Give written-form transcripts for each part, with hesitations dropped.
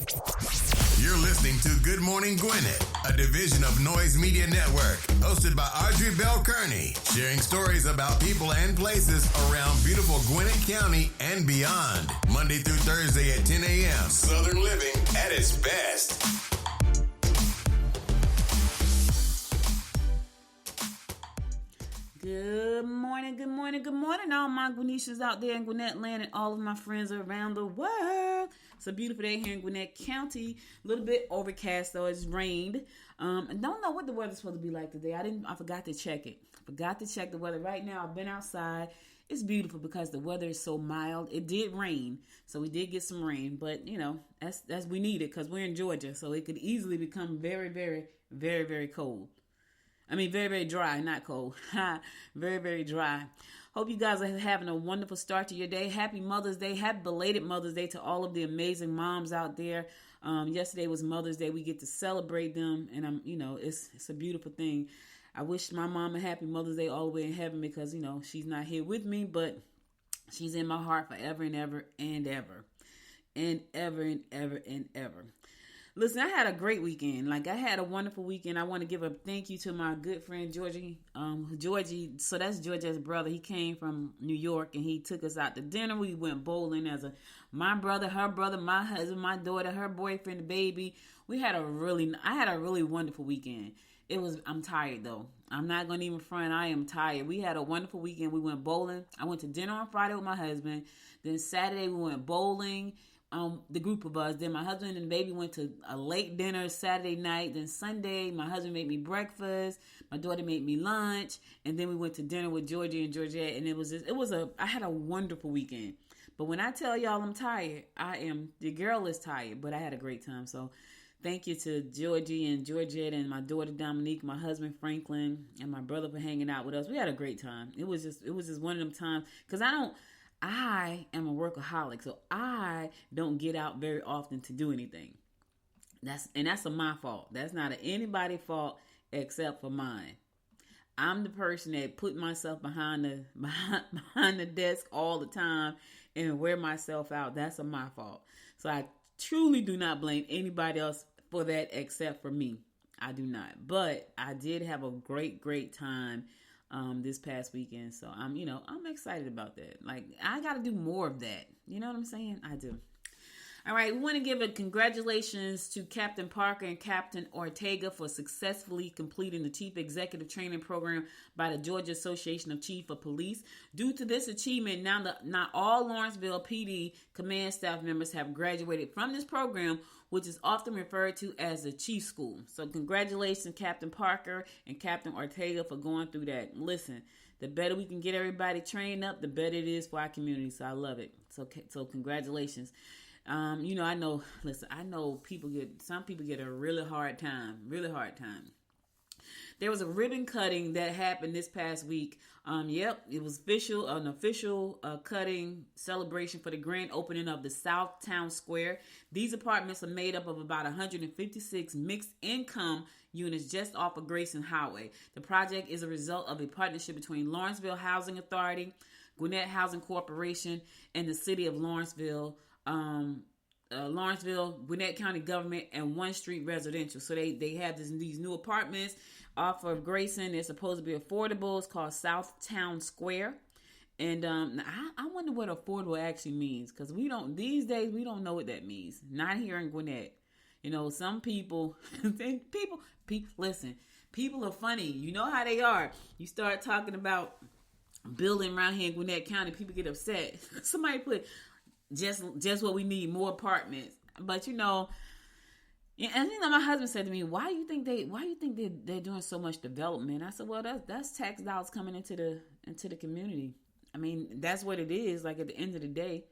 You're listening to Good Morning Gwinnett, a division of Noise Media Network, hosted by Audrey Bell Kearney, sharing stories about people and places around beautiful Gwinnett County and beyond. Monday through Thursday at 10 a.m. Southern living at its best. Good morning, good morning, good morning, all my Gwinnetians out there in Gwinnett land and all of my friends around the world. It's a beautiful day here in Gwinnett County. A little bit overcast though, it's rained. I don't know what the weather's supposed to be like today. I forgot to check it. Forgot to check the weather. Right now, I've been outside. It's beautiful because the weather is so mild. It did rain, so we did get some rain, but you know, that's we need it because we're in Georgia, so it could easily become very, very, very, very cold. I mean, very, very dry, not cold. Very, very dry. Hope you guys are having a wonderful start to your day. Happy Mother's Day. Happy belated Mother's Day to all of the amazing moms out there. Yesterday was Mother's Day. We get to celebrate them, and it's a beautiful thing. I wish my mom a happy Mother's Day all the way in heaven because, she's not here with me, but she's in my heart forever and ever and ever. And ever and ever and ever. Listen, I had a great weekend. I had a wonderful weekend. I want to give a thank you to my good friend, Georgie. Georgie, so that's Georgia's brother. He came from New York, and he took us out to dinner. We went bowling my brother, her brother, my husband, my daughter, her boyfriend, the baby. I had a really wonderful weekend. I'm tired, though. I'm not going to even front. I am tired. We had a wonderful weekend. We went bowling. I went to dinner on Friday with my husband. Then Saturday, we went bowling. The group of us. Then my husband and the baby went to a late dinner Saturday night. Then Sunday, my husband made me breakfast. My daughter made me lunch. And then we went to dinner with Georgie and Georgette. And I had a wonderful weekend. But when I tell y'all I'm tired, the girl is tired, but I had a great time. So thank you to Georgie and Georgette and my daughter Dominique, my husband Franklin, and my brother for hanging out with us. We had a great time. It was just one of them times because I am a workaholic, so I don't get out very often to do anything. That's my fault. That's not anybody's fault except for mine. I'm the person that put myself behind the desk all the time and wear myself out. That's my fault. So I truly do not blame anybody else for that except for me. I do not. But I did have a great, great time this past weekend. So I'm excited about that. I got to do more of that. You know what I'm saying? I do. All right. We want to give a congratulations to Captain Parker and Captain Ortega for successfully completing the Chief Executive Training Program by the Georgia Association of Chief of Police. Due to this achievement, not all Lawrenceville PD command staff members have graduated from this program, which is often referred to as the Chief School. So congratulations, Captain Parker and Captain Ortega, for going through that. Listen, the better we can get everybody trained up, the better it is for our community. So I love it. So congratulations. I know some people get a really hard time. There was a ribbon cutting that happened this past week. It was an official cutting celebration for the grand opening of the South Town Square. These apartments are made up of about 156 mixed income units just off of Grayson Highway. The project is a result of a partnership between Lawrenceville Housing Authority, Gwinnett Housing Corporation, and the city of Lawrenceville, Gwinnett County Government, and One Street Residential. So they have these new apartments off of Grayson. They're supposed to be affordable. It's called South Town Square. And I wonder what affordable actually means, because these days we don't know what that means. Not here in Gwinnett. Some people listen, people are funny. You know how they are. You start talking about building around here in Gwinnett County, people get upset. Somebody put just what we need, more apartments. But my husband said to me, why do you think they're doing so much development? I said, well, that's tax dollars coming into the community. I mean, that's what it is. At the end of the day,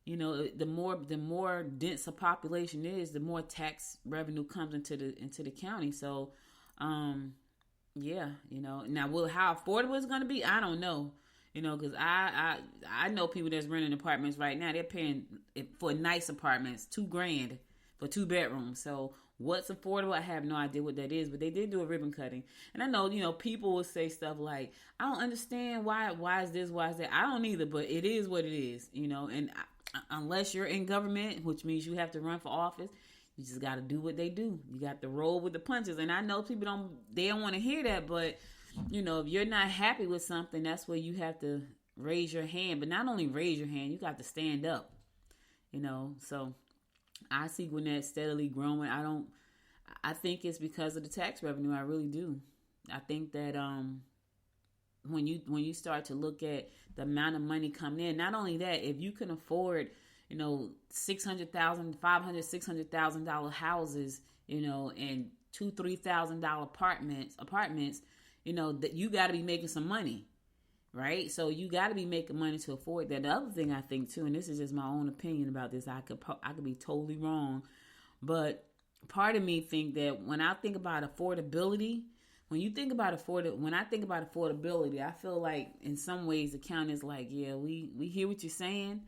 the more dense a population is, the more tax revenue comes into the county. So now how affordable it's going to be, I don't know. Because I know people that's renting apartments right now. They're paying for nice apartments $2,000 for 2 bedrooms. So what's affordable? I have no idea what that is. But they did do a ribbon cutting, and I know people will say stuff like, "I don't understand why is this, why is that." I don't either, but it is what it is. And unless you're in government, which means you have to run for office, you just got to do what they do. You got to roll with the punches. And I know people don't want to hear that, but if you're not happy with something, that's where you have to raise your hand. But not only raise your hand, you got to stand up. So I see Gwinnett steadily growing. I think it's because of the tax revenue. I really do. I think that when you start to look at the amount of money coming in, not only that, if you can afford, $600,000, $500,000, $600,000 houses, and $2,000-$3,000 apartments, that you got to be making some money, right? So you got to be making money to afford that. The other thing I think too, and this is just my own opinion about this, I could be totally wrong, but part of me think that when I think about affordability, when I think about affordability, I feel like in some ways the county is like, yeah, we hear what you're saying,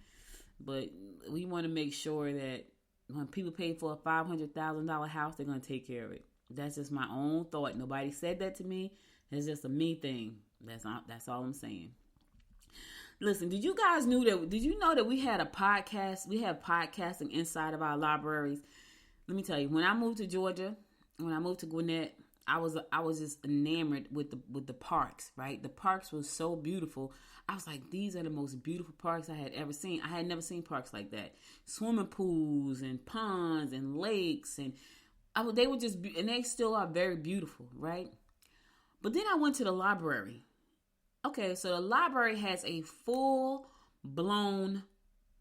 but we want to make sure that when people pay for a $500,000 house, they're going to take care of it. That's just my own thought. Nobody said that to me. It's just a me thing. That's all I'm saying. Listen, did you know that we had a podcast? We have podcasting inside of our libraries. Let me tell you, when I moved to Georgia, when I moved to Gwinnett, I was just enamored with the parks, right? The parks were so beautiful. I was like, these are the most beautiful parks I had ever seen. I had never seen parks like that. Swimming pools and ponds and lakes, and they were just, and they still are very beautiful, right? But then I went to the library. Okay, so the library has a full-blown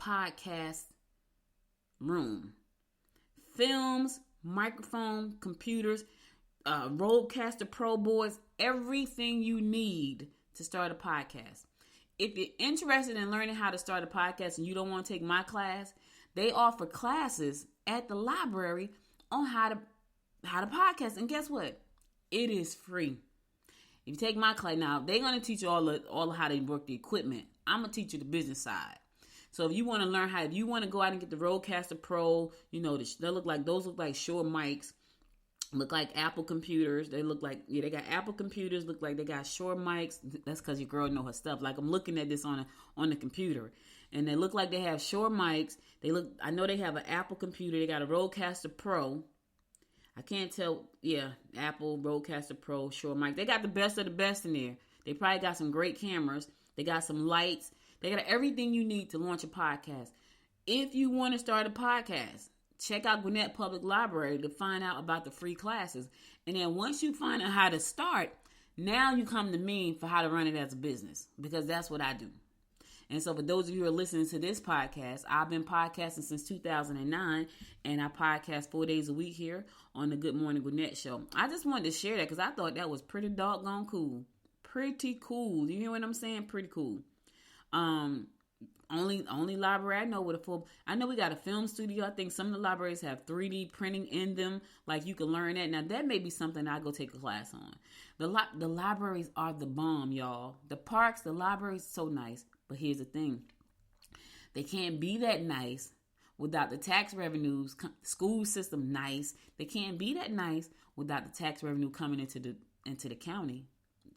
podcast room. Films, microphone, computers, Rodecaster Pro boards, everything you need to start a podcast. If you're interested in learning how to start a podcast and you don't want to take my class, they offer classes at the library on how to podcast. And guess what? It is free. If you take my class now, they're going to teach you all how they work the equipment. I'm going to teach you the business side. So if you want to learn if you want to go out and get the Rodecaster Pro, those look like Shure mics, look like Apple computers. They look like, they got Apple computers, look like they got Shure mics. That's because your girl know her stuff. Like I'm looking at this on the computer, and they look like they have Shure mics. I know they have an Apple computer. They got a Rodecaster Pro. I can't tell. Yeah, Apple, Rodecaster Pro, Shure mic. They got the best of the best in there. They probably got some great cameras. They got some lights. They got everything you need to launch a podcast. If you want to start a podcast, check out Gwinnett Public Library to find out about the free classes. And then once you find out how to start, now you come to me for how to run it as a business, because that's what I do. And so for those of you who are listening to this podcast, I've been podcasting since 2009, and I podcast 4 days a week here on the Good Morning Gwinnett show. I just wanted to share that because I thought that was pretty doggone cool. Pretty cool. You hear what I'm saying? Pretty cool. Only library I know with I know we got a film studio. I think some of the libraries have 3D printing in them. Like you can learn that. Now that may be something I go take a class on. The libraries are the bomb, y'all. The parks, the libraries, so nice. But here's the thing. They can't be that nice without the tax revenues. School system nice. They can't be that nice without the tax revenue coming into the county.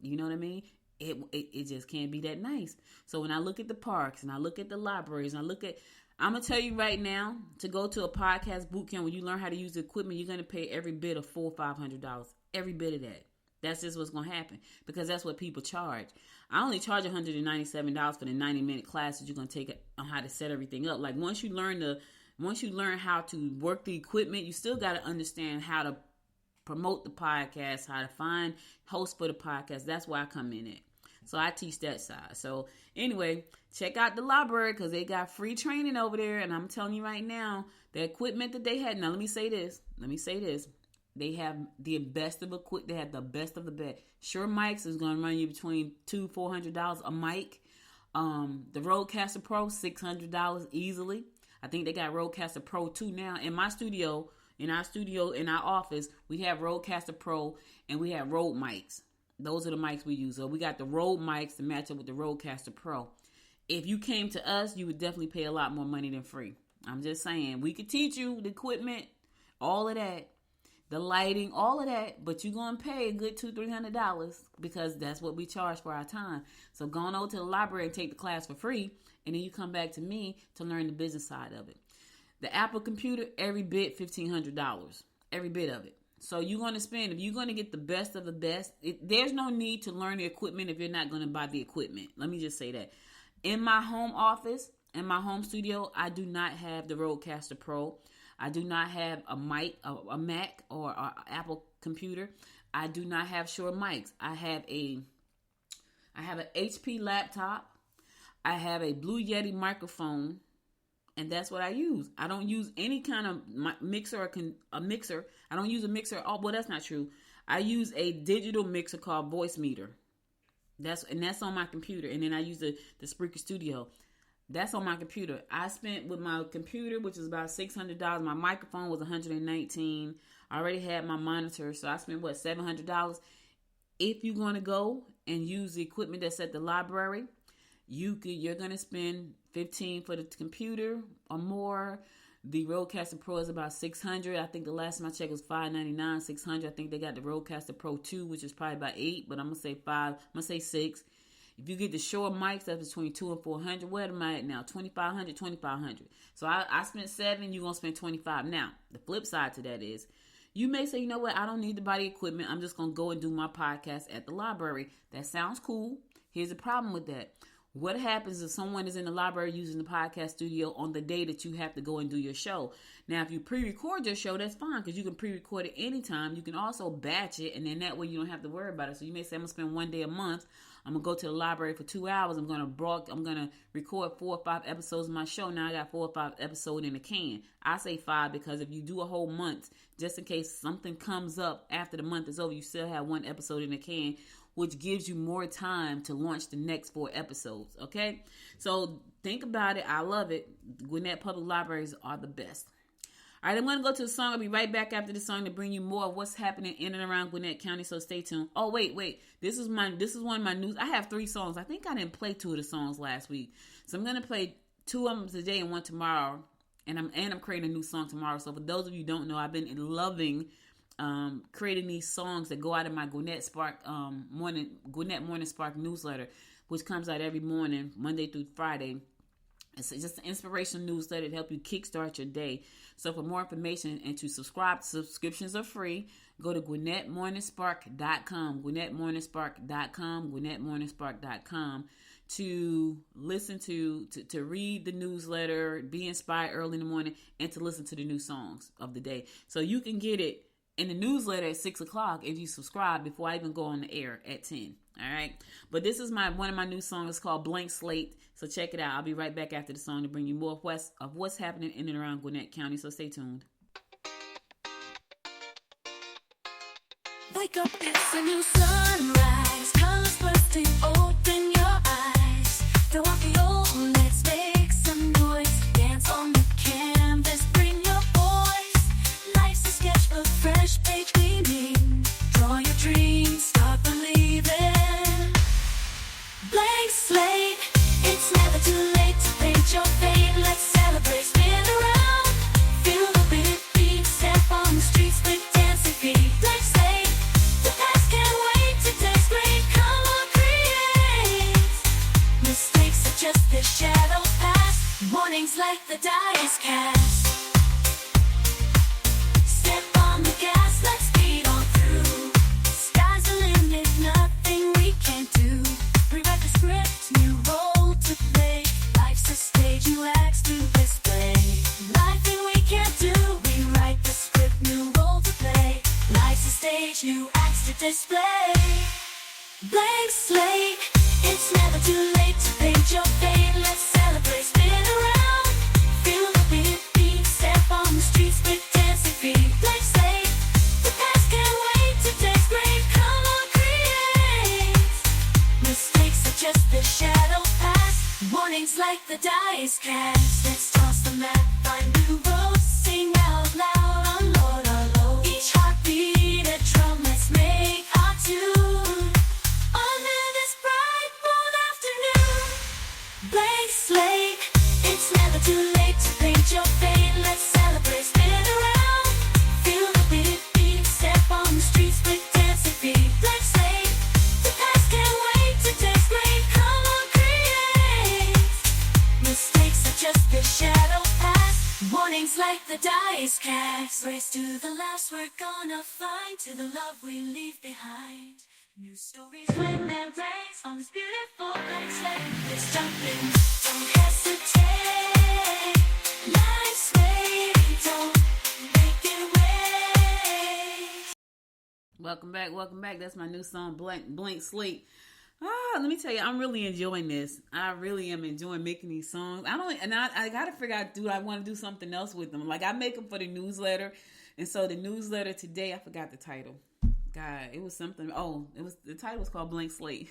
You know what I mean? It just can't be that nice. So when I look at the parks and I look at the libraries and I'm going to tell you right now, to go to a podcast boot camp, when you learn how to use the equipment, you're going to pay every bit of $400 or $500. Every bit of that. That's just what's going to happen, because that's what people charge. I only charge $197 for the 90-minute class that you're going to take on how to set everything up. Like once you learn how to work the equipment, you still got to understand how to promote the podcast, how to find hosts for the podcast. That's where I come in at. So I teach that side. So anyway, check out the library because they got free training over there. And I'm telling you right now, the equipment that they had. Now, let me say this. They have the best of equipment. They have the best of the best. Shure mics is going to run you between $200-$400 a mic. The Rodecaster Pro, $600 easily. I think they got Rodecaster Pro 2 now. In our studio, in our office, we have Rodecaster Pro and we have Rode mics. Those are the mics we use. So we got the Rode mics to match up with the Rodecaster Pro. If you came to us, you would definitely pay a lot more money than free. I'm just saying, we could teach you the equipment, all of that. the lighting, all of that, but you're going to pay a good $200-$300 because that's what we charge for our time. So go on over to the library and take the class for free, and then you come back to me to learn the business side of it. The Apple computer, every bit $1,500, every bit of it. So you're going to spend, if you're going to get the best of the best, there's no need to learn the equipment if you're not going to buy the equipment. Let me just say that. In my home office, in my home studio, I do not have the Rodecaster Pro. I do not have a mic, a Mac or an Apple computer. I do not have Shure mics. I have an HP laptop. I have a Blue Yeti microphone, and that's what I use. I don't use any kind of mixer or a mixer. I don't use a mixer. Oh, well, that's not true. I use a digital mixer called Voice Meter. That's on my computer, and then I use the Spreaker Studio. That's on my computer. I spent with my computer, which is about $600. My microphone was $119. I already had my monitor, so I spent $700. If you're going to go and use the equipment that's at the library, you're going to spend $15 for the computer or more. The Rodecaster Pro is about $600. I think the last time I checked was $599, $600. I think they got the Rodecaster Pro 2, which is probably about $8, but I'm gonna say $5. I'm gonna say $6. If you get the Shure mics, that's between $200 and $400. Where am I at now? $2,500. So I spent $7. You're gonna spend $25. Now the flip side to that is, you may say, you know what? I don't need to buy the equipment. I'm just gonna go and do my podcast at the library. That sounds cool. Here's the problem with that. What happens if someone is in the library using the podcast studio on the day that you have to go and do your show? Now, if you pre-record your show, that's fine because you can pre-record it anytime. You can also batch it, and then that way you don't have to worry about it. So you may say, I'm going to spend one day a month. I'm going to go to the library for 2 hours. I'm going to record 4 or 5 episodes of my show. Now I got 4 or 5 episodes in the can. I say 5 because if you do a whole month, just in case something comes up after the month is over, you still have 1 episode in the can, which gives you more time to launch the next 4 episodes, okay? So think about it. I love it. Gwinnett Public Libraries are the best. All right, I'm going to go to the song. I'll be right back after the song to bring you more of what's happening in and around Gwinnett County, so stay tuned. Oh, wait. This is one of my news. I have 3 songs. I think I didn't play 2 of the songs last week. So I'm going to play 2 of them today and 1 tomorrow. And I'm creating a new song tomorrow. So for those of you who don't know, I've been loving creating these songs that go out in my Gwinnett Morning Spark newsletter, which comes out every morning, Monday through Friday. It's just an inspirational newsletter to help you kickstart your day. So for more information and to subscribe, subscriptions are free. Go to GwinnettMorningspark.com, GwinnettMorningspark.com, GwinnettMorningspark.com to listen to read the newsletter, be inspired early in the morning, and to listen to the new songs of the day. So you can get it in the newsletter at 6 o'clock if you subscribe before I even go on the air at 10. All right. But this is one of my new songs. It's called Blank Slate. So check it out. I'll be right back after the song to bring you more of what's happening in and around Gwinnett County. So stay tuned. Wake up, it's a new sunrise. Colors bursting, open your eyes. Throw off the old, let's make some noise. Dance on the canvas, bring your voice. Life's a sketch, a fresh page gleaming. Draw your dreams, start believing. Blank slate, it's never too late to paint your fate. Let's celebrate, spin around. Feel the beat, step on the streets with dancing feet. Blank slate, the past can't wait, today's great. Come on, create. Mistakes are just the shadows past. Warnings like the die is cast. Step on the gas, let's speed on through. Sky's the limit, nothing we can't do. Rewrite the script, new role to play. Life's a stage, new acts to display. Nothing we can't do. Rewrite the script, new role to play. Life's a stage, new acts to display. Blank slate, it's never too late to paint your fate. Let's celebrate, spin around. Feel the beat, step on the streets with dancing feet. Blank slate, the past can't wait, today's great. Come on, create. Mistakes are just the shadows past. Warnings like the die is cast. Let's toss the map, find new roads. Sing out loud, unload our load. Each heartbeat a drum, let's make our tune. Under this bright, bold afternoon. Blank slate, it's never too late to paint your fate. Let's celebrate, spin around. Feel the beat, this cast. Race to the last, we're gonna fly to the love we leave behind. New stories when they race on this beautiful blank slate. Let's jump in, don't hesitate. Life's waiting, don't make it wait. Welcome back. That's my new song, Blank Slate. Let me tell you, I'm really enjoying this. I really am enjoying making these songs. I gotta figure out, do I want to do something else with them? Like, I make them for the newsletter, and so the newsletter today, I forgot the title. God, it was something. Oh, the title was called Blank Slate.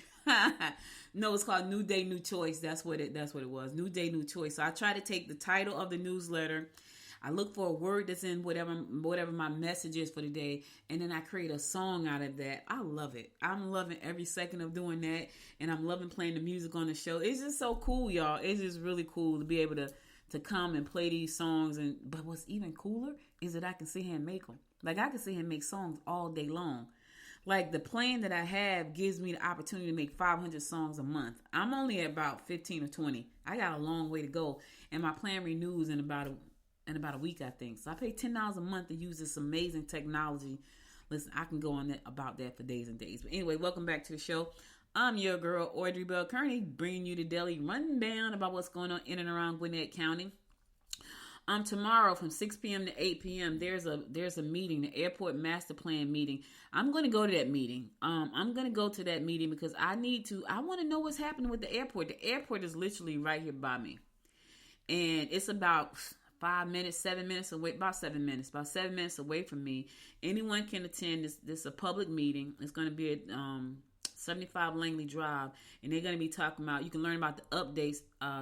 No, it's called New Day, New Choice. That's what it was. New Day, New Choice. So I try to take the title of the newsletter. I look for a word that's in whatever my message is for the day, and then I create a song out of that. I love it. I'm loving every second of doing that, and I'm loving playing the music on the show. It's just so cool, y'all. It's just really cool to be able to come and play these songs. But what's even cooler is that I can sit here and make them. Like, I can sit here and make songs all day long. Like, the plan that I have gives me the opportunity to make 500 songs a month. I'm only at about 15 or 20. I got a long way to go, and my plan renews in about a week, I think. So I pay $10 a month to use this amazing technology. Listen, I can go on about that for days and days. But anyway, welcome back to the show. I'm your girl, Audrey Bell Kearney, bringing you the daily rundown about what's going on in and around Gwinnett County. Tomorrow from 6 p.m. to 8 p.m. there's a meeting, the airport master plan meeting. I'm going to go to that meeting. I'm going to go to that meeting because I want to know what's happening with the airport. The airport is literally right here by me, and it's about 7 minutes away, about 7 minutes away from me. Anyone can attend this. This is a public meeting. It's going to be at 75 Langley Drive, and they're going to be talking about, you can learn about the updates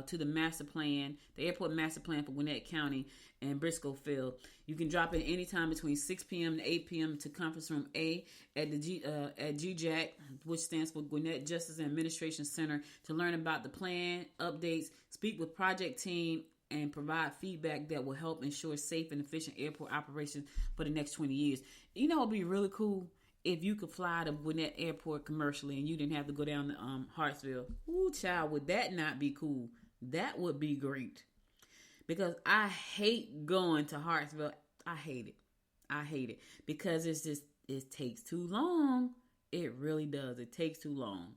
to the master plan, the airport master plan for Gwinnett County and Briscoe Field. You can drop in anytime between 6 p.m. to 8 p.m. to conference room A at the at GJAC, which stands for Gwinnett Justice and Administration Center, to learn about the plan, updates, speak with project team, and provide feedback that will help ensure safe and efficient airport operations for the next 20 years. You know, it'd be really cool if you could fly to Gwinnett Airport commercially and you didn't have to go down to Hartsville. Ooh, child, would that not be cool? That would be great. Because I hate going to Hartsville. I hate it. Because it takes too long. It really does. It takes too long.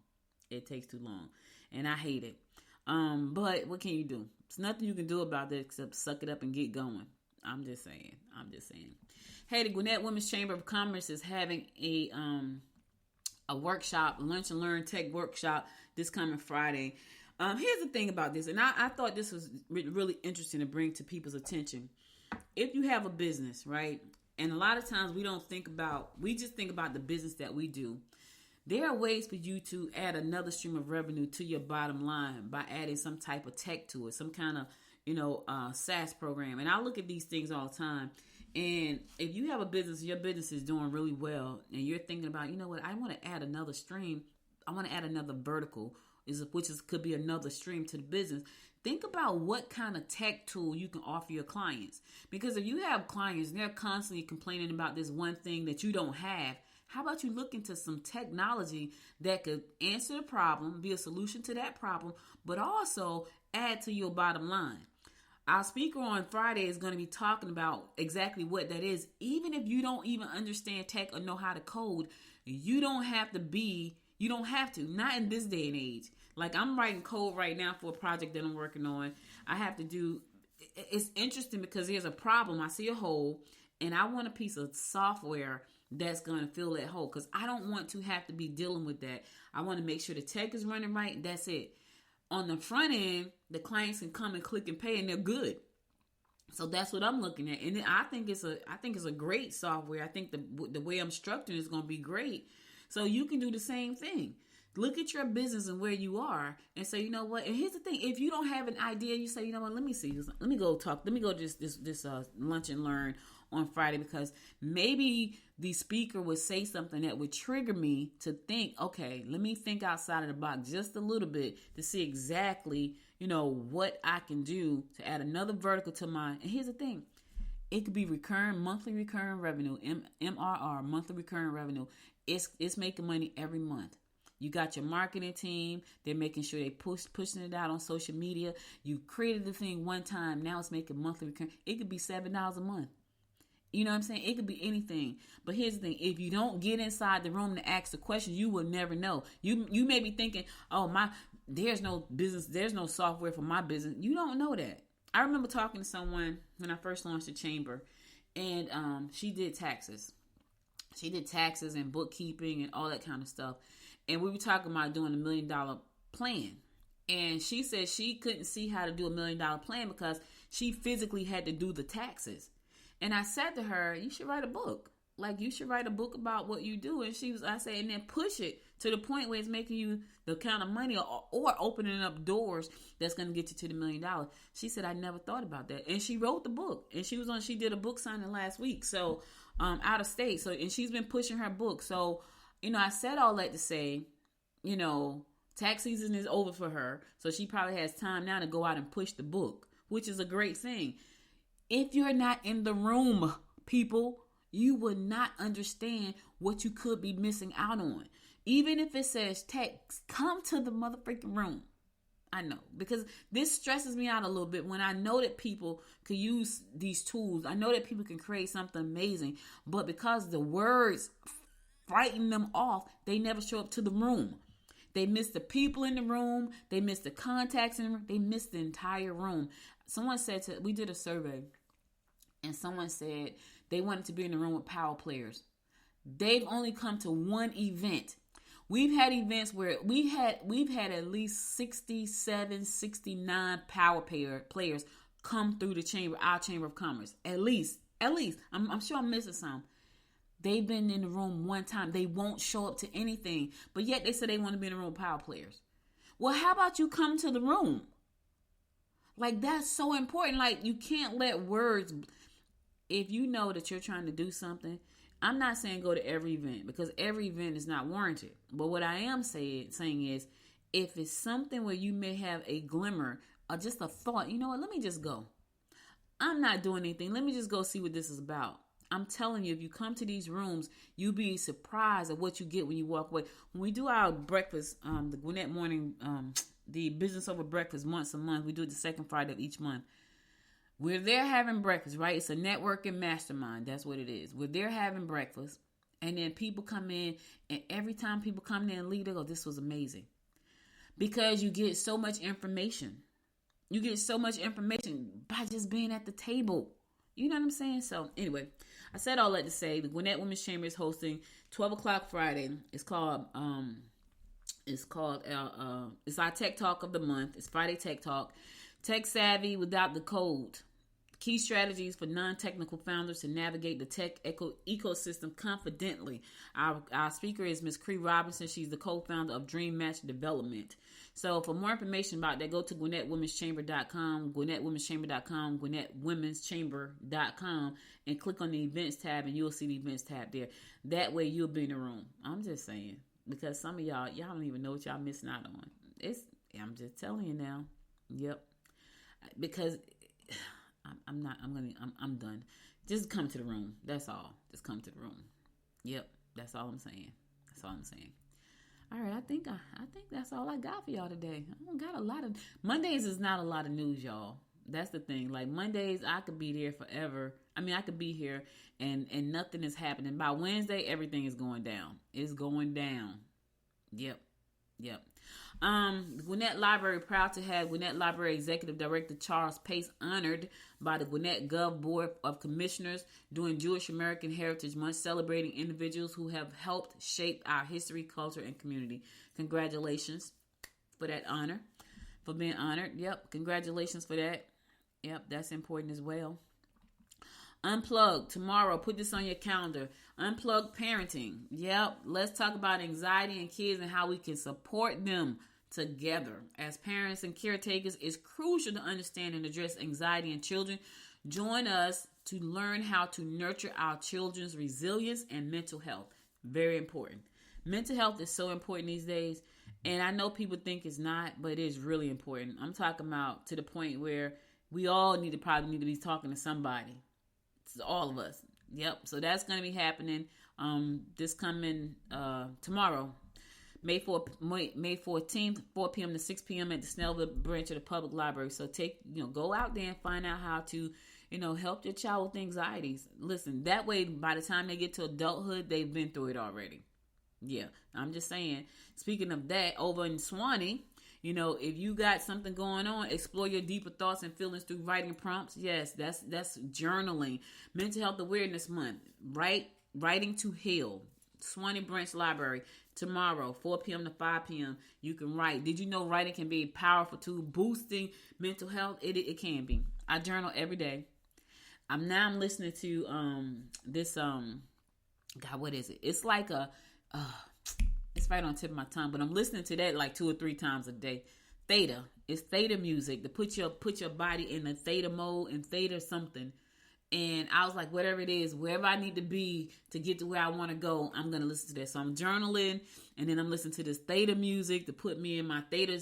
And I hate it. But what can you do? There's nothing you can do about that except suck it up and get going. I'm just saying. Hey, the Gwinnett Women's Chamber of Commerce is having a workshop, lunch and learn tech workshop this coming Friday. Here's the thing about this, and I thought this was really interesting to bring to people's attention. If you have a business, right, and a lot of times we just think about the business that we do. There are ways for you to add another stream of revenue to your bottom line by adding some type of tech to it, some kind of, SaaS program. And I look at these things all the time. And if you have a business, your business is doing really well, and you're thinking about, you know what, I want to add another stream. I want to add another vertical, could be another stream to the business. Think about what kind of tech tool you can offer your clients. Because if you have clients and they're constantly complaining about this one thing that you don't have, how about you look into some technology that could answer the problem, be a solution to that problem, but also add to your bottom line? Our speaker on Friday is going to be talking about exactly what that is. Even if you don't even understand tech or know how to code, you don't have to, not in this day and age. Like, I'm writing code right now for a project that I'm working on. It's interesting because there's a problem. I see a hole, and I want a piece of software that's going to fill that hole, because I don't want to have to be dealing with that. I want to make sure the tech is running right. That's it. On the front end, the clients can come and click and pay, and they're good. So that's what I'm looking at, and I think it's a great software. I think the way I'm structuring is going to be great. So you can do the same thing. Look at your business and where you are, and say, you know what? And here's the thing: if you don't have an idea, you say, you know what? Let me see. Let me go this lunch and learn on Friday, because maybe the speaker would say something that would trigger me to think, okay, let me think outside of the box just a little bit to see exactly, what I can do to add another vertical to mine. And here's the thing. It could be monthly recurring revenue, MRR, monthly recurring revenue. It's making money every month. You got your marketing team. They're making sure they pushing it out on social media. You created the thing one time. Now it's making monthly recurring. It could be $7 a month. You know what I'm saying? It could be anything. But here's the thing. If you don't get inside the room to ask the question, you will never know. You may be thinking, oh, there's no business, there's no software for my business. You don't know that. I remember talking to someone when I first launched the chamber, and she did taxes. She did taxes and bookkeeping and all that kind of stuff. And we were talking about doing $1 million plan. And she said she couldn't see how to do $1 million plan because she physically had to do the taxes. And I said to her, you should write a book. Like, you should write a book about what you do. And I said, and then push it to the point where it's making you the kind of money or opening up doors that's going to get you to the $1 million. She said, I never thought about that. And she wrote the book. And she did a book signing last week. So, out of state. So, and she's been pushing her book. So, I said all that to say, tax season is over for her. So she probably has time now to go out and push the book, which is a great thing. If you're not in the room, people, you would not understand what you could be missing out on. Even if it says text, come to the motherfucking room. I know, because this stresses me out a little bit when I know that people could use these tools. I know that people can create something amazing, but because the words frighten them off, they never show up to the room. They miss the people in the room. They miss the contacts in the room. They miss the entire room. Someone said we did a survey, and someone said they wanted to be in the room with power players. They've only come to one event. We've had events where we've had at least 67, 69 power players come through our Chamber of Commerce. At least. I'm sure I'm missing some. They've been in the room one time. They won't show up to anything. But yet they say they want to be in the room with power players. Well, how about you come to the room? Like, that's so important. Like, you can't let words... If you know that you're trying to do something, I'm not saying go to every event because every event is not warranted. But what I am saying is, if it's something where you may have a glimmer or just a thought, you know what, let me just go. I'm not doing anything. Let me just go see what this is about. I'm telling you, if you come to these rooms, you'll be surprised at what you get when you walk away. When we do our breakfast, the Gwinnett morning, the business over breakfast once a month, we do it the second Friday of each month. We're there having breakfast, right? It's a networking mastermind. That's what it is. We're there having breakfast. And then people come in. And every time people come in and leave, they go, this was amazing. Because you get so much information. You get so much information by just being at the table. You know what I'm saying? So anyway, I said all that to say the Gwinnett Women's Chamber is hosting 12 o'clock Friday. It's called it's our Tech Talk of the month. It's Friday Tech Talk. Tech savvy without the code. Key strategies for non-technical founders to navigate the tech ecosystem confidently. Our speaker is Miss Cree Robinson. She's the co-founder of Dreamcatch Development. So for more information about that, go to GwinnettWomen'sChamber.com, GwinnettWomen'sChamber.com, GwinnettWomen'sChamber.com, and click on the events tab, and you'll see the events tab there. That way you'll be in the room. I'm just saying, because some of y'all don't even know what y'all missing out on. I'm just telling you now. Yep. Because I'm done. Just come to the room. That's all. Just come to the room. Yep. That's all I'm saying. All right. I think that's all I got for y'all today. I don't got a lot of Mondays is not a lot of news, y'all. That's the thing. Like Mondays, I could be there forever. I mean, I could be here and nothing is happening. By Wednesday, everything is going down. It's going down. Yep. The Gwinnett Library proud to have Gwinnett Library Executive Director Charles Pace honored by the Gwinnett Gov Board of Commissioners during Jewish American Heritage Month, celebrating individuals who have helped shape our history, culture, and community. Congratulations for that honor, for being honored. Yep, congratulations for that. Yep, that's important as well. Unplug tomorrow. Put this on your calendar. Unplug parenting. Yep. Let's talk about anxiety in kids and how we can support them together. As parents and caretakers, it's crucial to understand and address anxiety in children. Join us to learn how to nurture our children's resilience and mental health. Very important. Mental health is so important these days. And I know people think it's not, but it is really important. I'm talking about to the point where we all probably need to be talking to somebody. It's all of us. Yep. So that's going to be happening this coming tomorrow, May 14th, 4 p.m. to 6 p.m. at the Snellville branch of the public library. So go out there and find out how to Help your child with anxieties. Listen, that way, by the time they get to adulthood, they've been through it already. Yeah, I'm just saying. Speaking of that, over in Swanee, if you got something going on, explore your deeper thoughts and feelings through writing prompts. Yes, that's journaling. Mental Health Awareness Month. Writing to Heal. Swanee Branch Library. Tomorrow, 4 p.m. to 5 p.m. You can write. Did you know writing can be a powerful tool boosting mental health? It can be. I journal every day. I'm listening to this God, what is it? It's like it's right on the tip of my tongue, but I'm listening to that like 2 or 3 times a day. Theta. It's theta music to put your body in a theta mode and theta something. And I was like, whatever it is, wherever I need to be to get to where I want to go, I'm going to listen to that. So I'm journaling, and then I'm listening to this theta music to put me in my theta.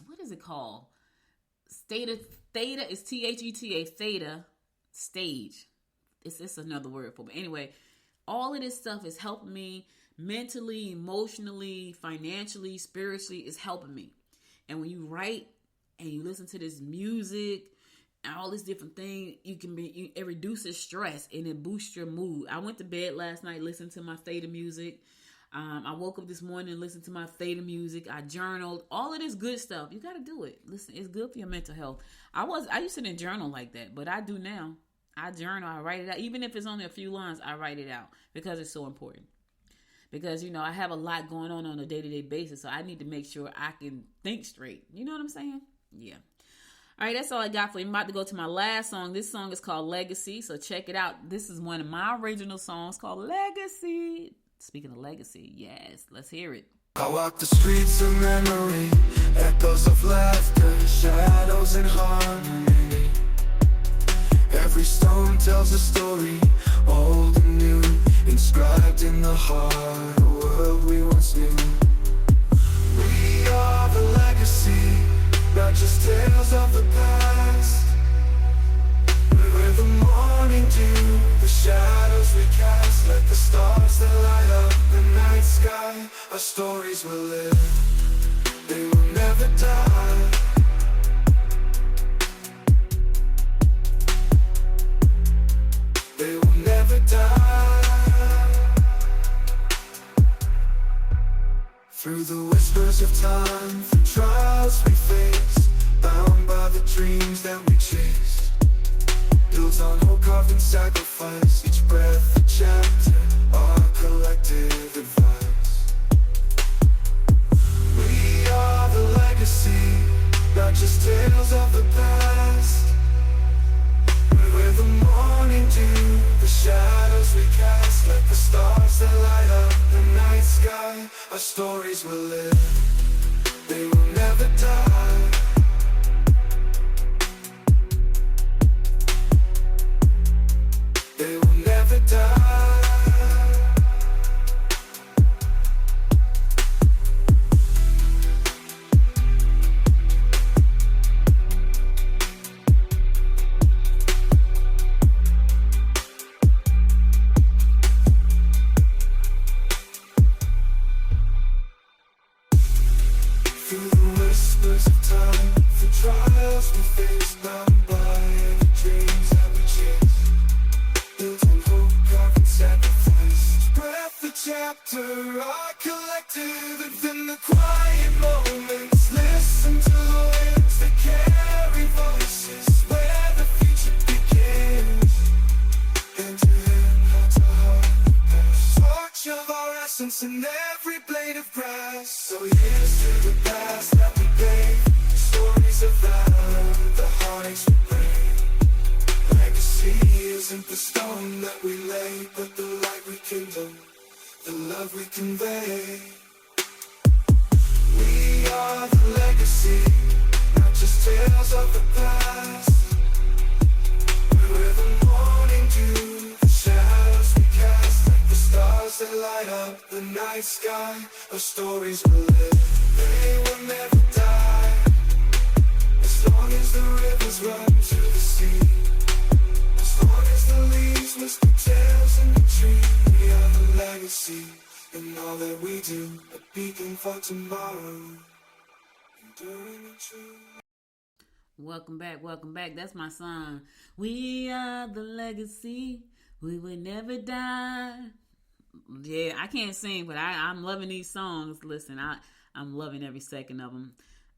What is it called? Theta is THETA, theta stage. It's another word for me. Anyway, all of this stuff is helping me mentally, emotionally, financially, spiritually. It's helping me. And when you write and you listen to this music, all this different thing, it reduces stress and it boosts your mood. I went to bed last night listening to my theta music. I woke up this morning and listened to my theta music. I journaled. All of this good stuff. You got to do it. Listen, it's good for your mental health. I used to didn't journal like that, but I do now. I journal. I write it out. Even if it's only a few lines, I write it out because it's so important. Because, I have a lot going on a day-to-day basis, so I need to make sure I can think straight. You know what I'm saying? Yeah. All right, that's all I got for you. I'm about to go to my last song. This song is called Legacy, so check it out. This is one of my original songs called Legacy. Speaking of legacy, yes, let's hear it. I walk the streets of memory, echoes of laughter, shadows and harmony. Every stone tells a story, old and new, inscribed in the heart of the world we once knew. We are the legacy, not just tales of the past. We're the morning dew, the shadows we cast, like the stars that light up the night sky. Our stories will live, they will never die. They will never die. Through the whispers of time, through trials we face, bound by the dreams that we chase, built on hope, carved in sacrifice. Each breath a chapter, our collective advice. We are the legacy, not just tales of the past. We're the morning dew, the shadows we cast, like the stars that light up the night sky. Our stories will live, they will never die. They will never die. Through the whispers of time, the trials we face, bound by the dreams that we chase, built on hope, carved in sacrifice. Breath the chapter, our collective, and in the quiet moments, listen to the winds that carry voices, where the future begins. Hand to hand, heart to heart, the past. Torch of our essence in every blade of grass. So here's to the past that we pay, stories of valor, the heartaches we bring. Legacy isn't the stone that we lay, but the light we kindle, the love we convey. We are the legacy, not just tales of the past. We're the morning dew, the shadows we cast, like the stars that light up the night sky. Our stories will live, they will never die. As long as the rivers run to the sea, as long as the leaves whisper tales in the tree. We are the legacy, in all that we do, a beacon for tomorrow, enduring and true. Welcome back, welcome back. That's my song. We are the legacy. We will never die. Yeah, I can't sing, but I'm loving these songs. Listen, I'm loving every second of them.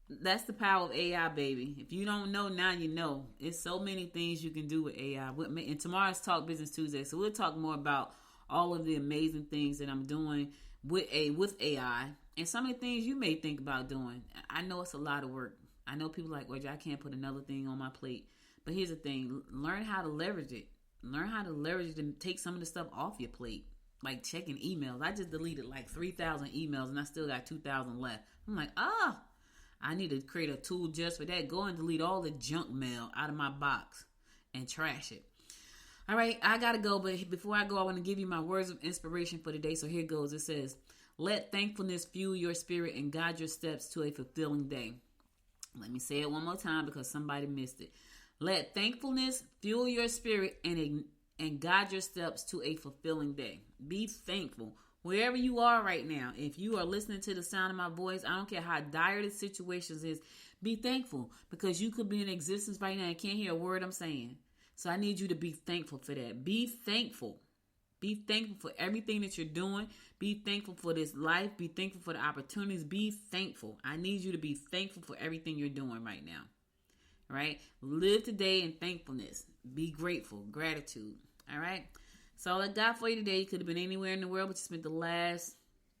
That's the power of AI, baby. If you don't know, now you know. It's so many things you can do with AI. And tomorrow's Talk Business Tuesday, so we'll talk more about all of the amazing things that I'm doing with AI and some of the things you may think about doing. I know it's a lot of work. I know people like, well, I can't put another thing on my plate. But here's the thing. Learn how to leverage it. Learn how to leverage it and take some of the stuff off your plate. Like checking emails. I just deleted like 3,000 emails and I still got 2,000 left. I'm like, I need to create a tool just for that. Go and delete all the junk mail out of my box and trash it. All right, I got to go. But before I go, I want to give you my words of inspiration for today. So here goes. It says, let thankfulness fuel your spirit and guide your steps to a fulfilling day. Let me say it one more time because somebody missed it. Let thankfulness fuel your spirit and guide your steps to a fulfilling day. Be thankful. Wherever you are right now, if you are listening to the sound of my voice, I don't care how dire the situation is, be thankful because you could be in existence right now and can't hear a word I'm saying. So I need you to be thankful for that. Be thankful. Be thankful for everything that you're doing. Be thankful for this life. Be thankful for the opportunities. Be thankful. I need you to be thankful for everything you're doing right now. All right? Live today in thankfulness. Be grateful. Gratitude. All right? So all I got for you today, you could have been anywhere in the world, but you spent the last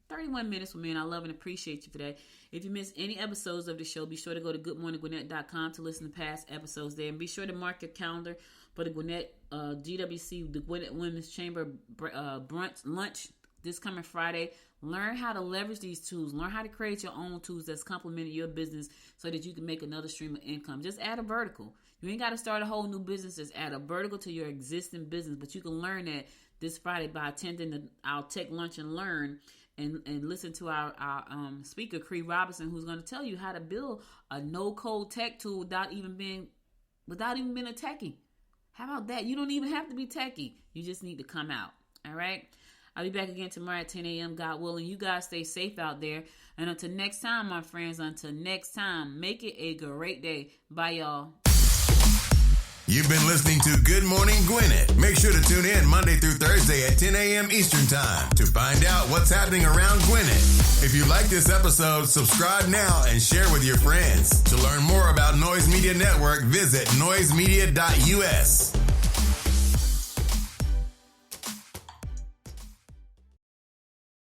31 minutes with me, and I love and appreciate you for that. If you missed any episodes of the show, be sure to go to goodmorninggwinnett.com to listen to past episodes there. And be sure to mark your calendar for the Gwinnett GWC, the Gwinnett Women's Chamber brunch lunch this coming Friday. Learn how to leverage these tools. Learn how to create your own tools that's complementing your business so that you can make another stream of income. Just add a vertical. You ain't got to start a whole new business. Just add a vertical to your existing business. But you can learn that this Friday by attending our Tech Lunch and Learn and listen to our speaker, Cree Robinson, who's going to tell you how to build a no-code tech tool without even being a techie. How about that? You don't even have to be techie. You just need to come out. All right? I'll be back again tomorrow at 10 a.m., God willing. You guys stay safe out there. And until next time, my friends, make it a great day. Bye, y'all. You've been listening to Good Morning Gwinnett. Make sure to tune in Monday through Thursday at 10 a.m. Eastern Time to find out what's happening around Gwinnett. If you like this episode, subscribe now and share with your friends. To learn more about Noise Media Network, visit noisemedia.us.